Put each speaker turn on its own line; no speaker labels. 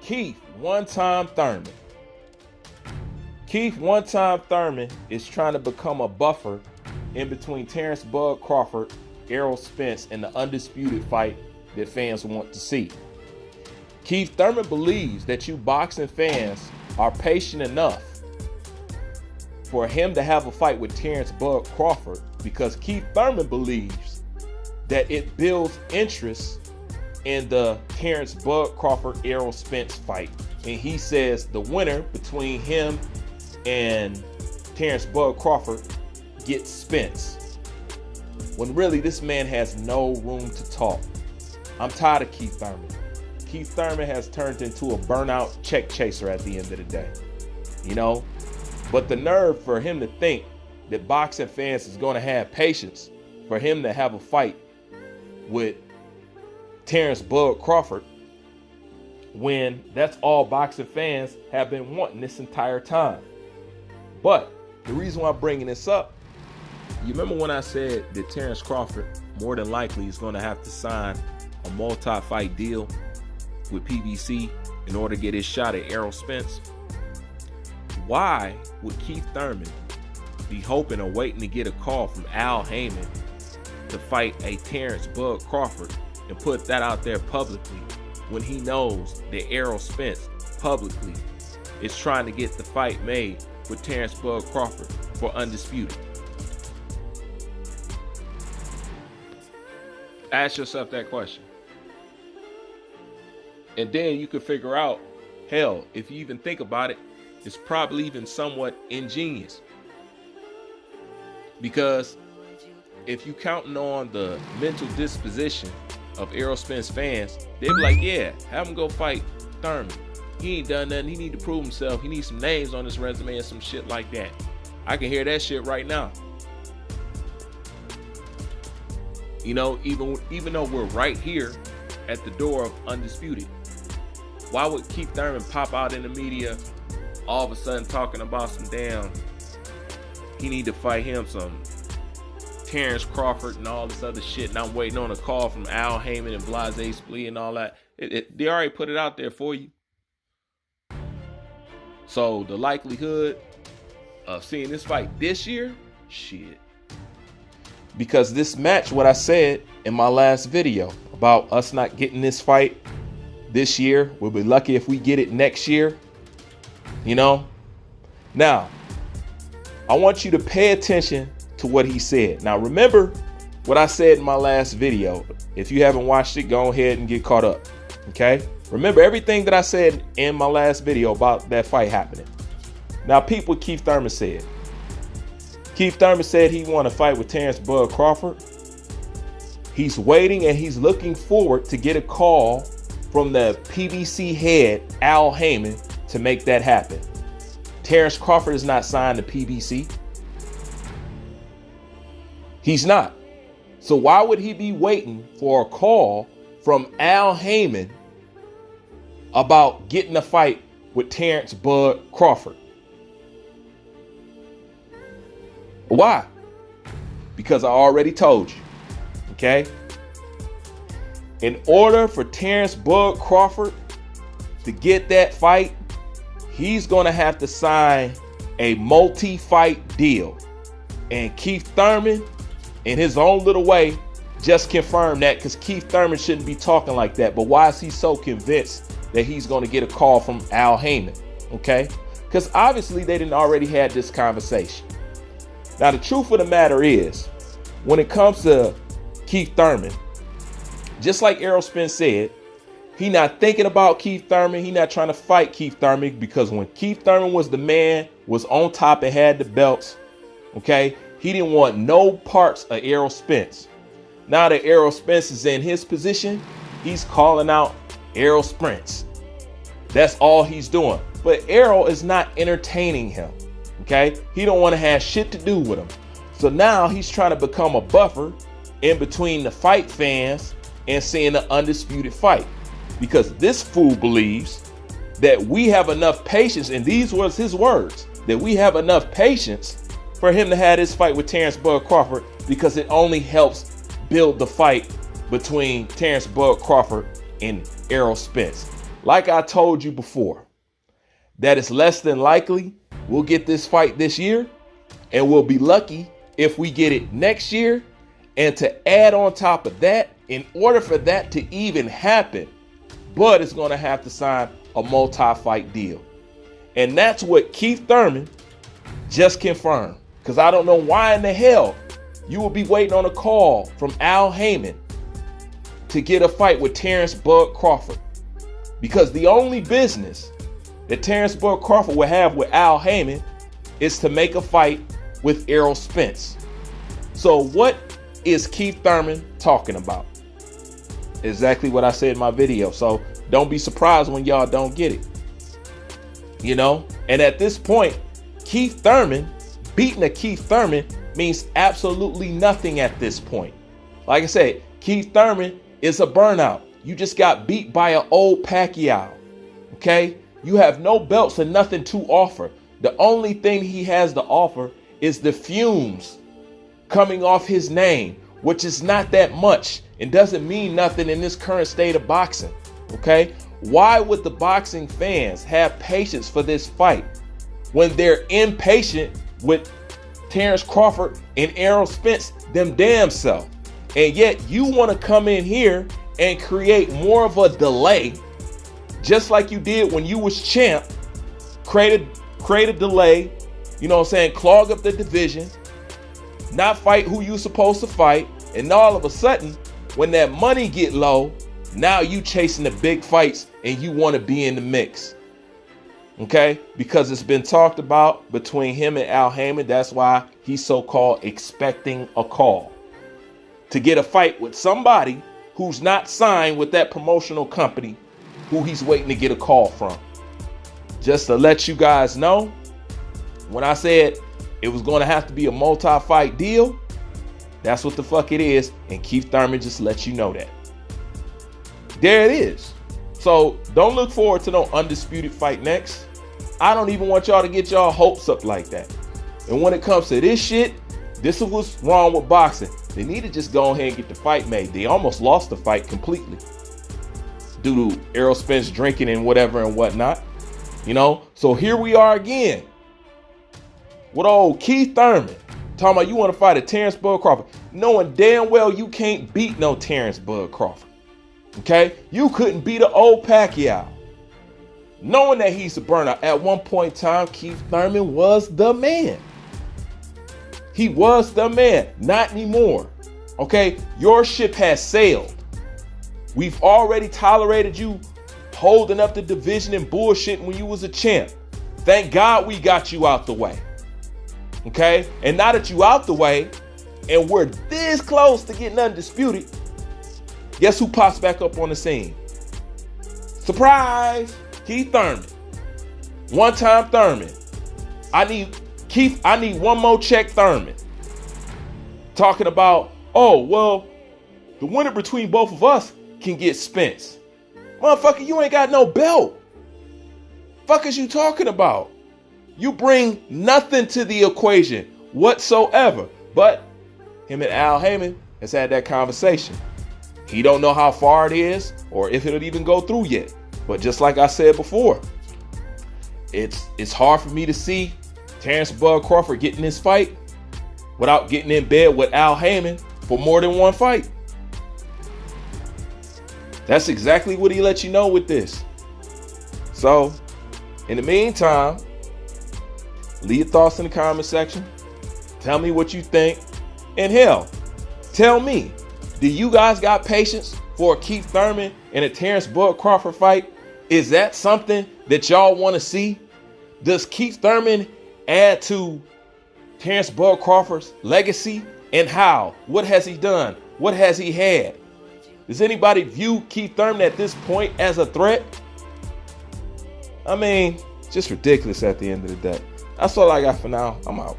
Keith one-time Thurman. Keith one-time Thurman is trying to become a buffer in between Terrence Bud Crawford, Errol Spence, and the Undisputed fight that fans want to see. Keith Thurman believes that you boxing fans are patient enough for him to have a fight with Terrence Bud Crawford, because Keith Thurman believes that it builds interest in the Terrence Bud Crawford Errol Spence fight. And he says the winner between him and Terrence Bud Crawford gets Spence. When really this man has no room to talk. I'm tired of Keith Thurman. Keith Thurman has turned into a burnout check chaser at the end of the day. You know? But the nerve for him to think that boxing fans is going to have patience for him to have a fight with Terrence Bud Crawford, when that's all boxing fans have been wanting this entire time. But the reason why I'm bringing this up, you remember when I said that Terrence Crawford more than likely is going to have to sign a multi-fight deal with PBC in order to get his shot at Errol Spence? Why would Keith Thurman be hoping or waiting to get a call from Al Heyman to fight a Terrence Bud Crawford and put that out there publicly, when he knows that Errol Spence publicly is trying to get the fight made with Terrence Bud Crawford for Undisputed? Ask yourself that question. And then you could figure out, hell, if you even think about it, it's probably even somewhat ingenious. Because if you counting on the mental disposition of Errol Spence fans, they'd be like, yeah, have him go fight Thurman. He ain't done nothing. He need to prove himself. He needs some names on his resume and some shit like that. I can hear that shit right now. You know, even though we're right here at the door of Undisputed, why would Keith Thurman pop out in the media all of a sudden talking about some damn, he need to fight him some Terrence Crawford and all this other shit, and I'm waiting on a call from Al Heyman and Blase Splee and all that? They already put it out there for you. So the likelihood of seeing this fight this year, shit. Because this match, what I said in my last video about us not getting this fight this year, we'll be lucky if we get it next year. You know? Now, I want you to pay attention to what he said. Now, remember what I said in my last video. If you haven't watched it, go ahead and get caught up. Okay? Remember everything that I said in my last video about that fight happening. Now, peep what Keith Thurman said. Keith Thurman said he want to fight with Terrence Bud Crawford. He's waiting and he's looking forward to get a call from the PBC head, Al Heyman, to make that happen. Terrence Crawford is not signed to PBC. He's not. So why would he be waiting for a call from Al Heyman about getting a fight with Terrence Bud Crawford? Why? Because I already told you. Okay? In order for Terrence Bud Crawford to get that fight, he's going to have to sign a multi-fight deal. And Keith Thurman, in his own little way, just confirmed that, because Keith Thurman shouldn't be talking like that. But why is he so convinced that he's going to get a call from Al Heyman? Okay? Because obviously they didn't already had this conversation. Now, the truth of the matter is, when it comes to Keith Thurman, just like Errol Spence said, he not thinking about Keith Thurman. He not trying to fight Keith Thurman, because when Keith Thurman was the man, was on top and had the belts, okay, he didn't want no parts of Errol Spence. Now that Errol Spence is in his position, he's calling out Errol Spence. That's all he's doing. But Errol is not entertaining him. Okay, he don't want to have shit to do with him. So now he's trying to become a buffer in between the fight fans and seeing the Undisputed fight, because this fool believes that we have enough patience, and these was his words, that we have enough patience for him to have this fight with Terrence Bud Crawford, because it only helps build the fight between Terrence Bud Crawford and Errol Spence. like I told you before, that it's less than likely we'll get this fight this year, and we'll be lucky if we get it next year. And to add on top of that, in order for that to even happen, Bud is going to have to sign a multi-fight deal. And that's what Keith Thurman just confirmed. Because I don't know why in the hell you will be waiting on a call from Al Haymon to get a fight with Terrence Bud Crawford. Because the only business that Terrence Bud Crawford will have with Al Haymon is to make a fight with Errol Spence. So what is Keith Thurman talking about? Exactly what I said in my video. So don't be surprised when y'all don't get it. You know? And at this point, Keith Thurman, beating a Keith Thurman means absolutely nothing at this point. Like I said, Keith Thurman is a burnout. You just got beat by an old Pacquiao. Okay? You have no belts and nothing to offer. The only thing he has to offer is the fumes coming off his name, which is not that much and doesn't mean nothing in this current state of boxing. Okay? Why would the boxing fans have patience for this fight when they're impatient with Terrence Crawford and Errol Spence them damn self? And yet you want to come in here and create more of a delay, just like you did when you was champ. Create a delay, you know what I'm saying, clog up the division, not fight who you supposed to fight, and all of a sudden, when that money get low, now you chasing the big fights and you want to be in the mix. Okay? Because it's been talked about between him and Al Haymon. That's why he's so-called expecting a call to get a fight with somebody who's not signed with that promotional company who he's waiting to get a call from. Just to let you guys know, when I said it was going to have to be a multi-fight deal, that's what the fuck it is. And Keith Thurman just lets you know that. There it is. So don't look forward to no Undisputed fight next. I don't even want y'all to get y'all hopes up like that. And when it comes to this shit, this is what's wrong with boxing. They need to just go ahead and get the fight made. They almost lost the fight completely due to Errol Spence drinking and whatever and whatnot. You know, so here we are again with old Keith Thurman talking about you want to fight a Terrence Bud Crawford, knowing damn well you can't beat no Terrence Bud Crawford. Okay, you couldn't beat an old Pacquiao, knowing that he's a burnout. At one point in time, Keith Thurman was the man. He was the man. Not anymore. Okay, your ship has sailed. We've already tolerated you holding up the division and bullshitting when you was a champ. Thank God we got you out the way. Okay? And now that you out the way and we're this close to getting Undisputed, guess who pops back up on the scene? Surprise! Keith Thurman. One-time Thurman. I need one more check Thurman. Talking about, oh, well, the winner between both of us can get Spence. Motherfucker, you ain't got no belt. Fuck is you talking about? You bring nothing to the equation whatsoever. But him and Al Haymon has had that conversation. He don't know how far it is or if it'll even go through yet. But just like I said before, it's hard for me to see Terrence Bud Crawford getting this fight without getting in bed with Al Haymon for more than one fight. That's exactly what he let you know with this. So, in the meantime, leave your thoughts in the comment section. Tell me what you think. And hell, tell me, do you guys got patience for a Keith Thurman and a Terrence Bud Crawford fight? Is that something that y'all want to see? Does Keith Thurman add to Terrence Bud Crawford's legacy? And how? What has he done? What has he had? Does anybody view Keith Thurman at this point as a threat? I mean, just ridiculous at the end of the day. That's all I got for now. I'm out.